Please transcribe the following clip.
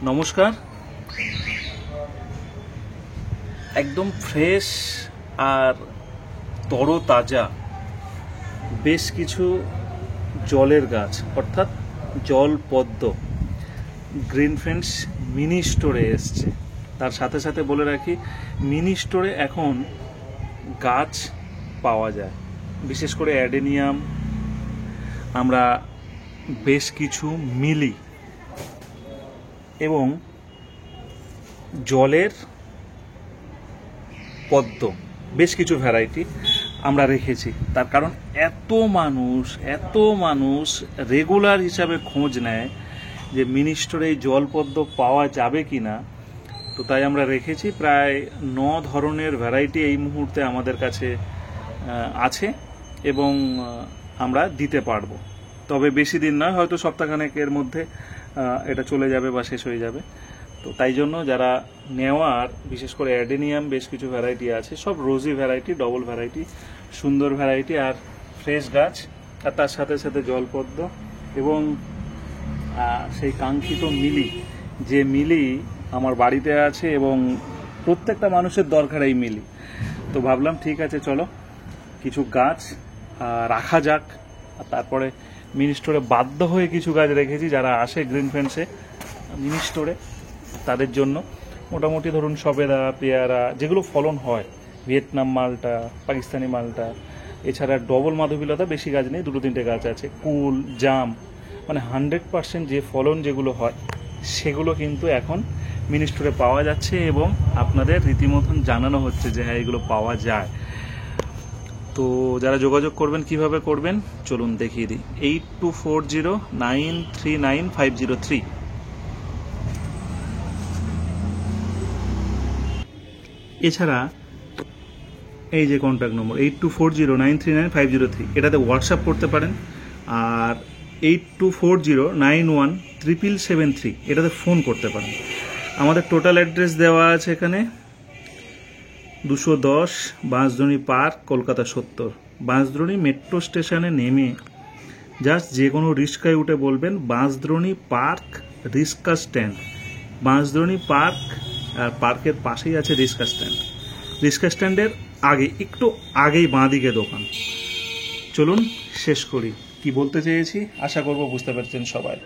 নমস্কার। একদম ফ্রেশ আর তরতাজা বেশ কিছু জলের গাছ অর্থাৎ জলপদ্ম গ্রিন ফ্রেন্ডস মিনি স্টোরে এসছে। তার সাথে সাথে বলে রাখি, মিনি স্টোরে এখন গাছ পাওয়া যায়, বিশেষ করে অ্যাডেনিয়াম, আমরা বেশ কিছু মিলি এবং জলের পদ্ম বেশ কিছু ভ্যারাইটি আমরা রেখেছি। তার কারণ এত মানুষ রেগুলার হিসাবে খোঁজ নেয় যে মিনি স্টোরে এই জলপদ্ম পাওয়া যাবে কি না। তো তাই আমরা রেখেছি প্রায় 9 ধরনের ভ্যারাইটি এই মুহূর্তে আমাদের কাছে আছে এবং আমরা দিতে পারবো। তবে বেশি দিন নয়, হয়তো সপ্তাহখানেকের মধ্যে এটা চলে যাবে বা শেষ হয়ে যাবে। তো তাই জন্য যারা নেওয়ার, বিশেষ করে অ্যাডেনিয়াম বেশ কিছু ভ্যারাইটি আছে, সব রোজি ভ্যারাইটি, ডবল ভ্যারাইটি, সুন্দর ভ্যারাইটি আর ফ্রেশ গাছ, আর তার সাথে সাথে জলপদ্ম এবং সেই কাঙ্ক্ষিত মিলি, যে মিলি আমার বাড়িতে আছে এবং প্রত্যেকটা মানুষের দরকার এই মিলি। তো ভাবলাম ঠিক আছে, চলো কিছু গাছ রাখা যাক। আর তারপরে মিনি স্টোরে বাধ্য হয়ে কিছু গাছ রেখেছি, যারা আসে গ্রিন ফ্রেন্ডসে মিনি স্টোরে তাদের জন্য। মোটামুটি ধরুন সবেদা, পেয়ারা, যেগুলো ফলন হয়, ভিয়েতনাম মালটা, পাকিস্তানি মালটা, এছাড়া ডবল মাধবীলতা বেশি গাছ নেই, 2-3টে গাছ আছে, কুল, জাম, মানে 100% যে ফলন যেগুলো হয় সেগুলো কিন্তু এখন মিনি স্টোরে পাওয়া যাচ্ছে এবং আপনাদের রীতিমতন জানানো হচ্ছে যে হ্যাঁ এগুলো পাওয়া যায়। তো যারা যোগাযোগ করবেন কিভাবে করবেন চলুন দেখিয়ে দিই। 8240939503। এছাড়া এই যে কন্ট্যাক্ট নম্বর 8240939503, এটাতে হোয়াটসঅ্যাপ করতে পারেন। আর 8240917773, এটাতে ফোন করতে পারেন। আমাদের টোটাল অ্যাড্রেস দেওয়া আছে এখানে 210 বাঁশদ্রোণী পার্ক, কলকাতা 70। বাঁশদ্রোণী মেট্রো স্টেশনে নেমে জাস্ট যে কোনো রিক্সায় উঠে বলবেন বাঁশদ্রোণী পার্ক রিক্সা স্ট্যান্ড। বাঁশদ্রোণী পার্ক আর পার্কের পাশেই আছে রিক্সা স্ট্যান্ড। রিক্সা স্ট্যান্ডের আগে একটু আগেই বাঁদিকে দোকান। চলুন শেষ করি। কি বলতে চেয়েছি আশা করব বুঝতে পারছেন সবাই।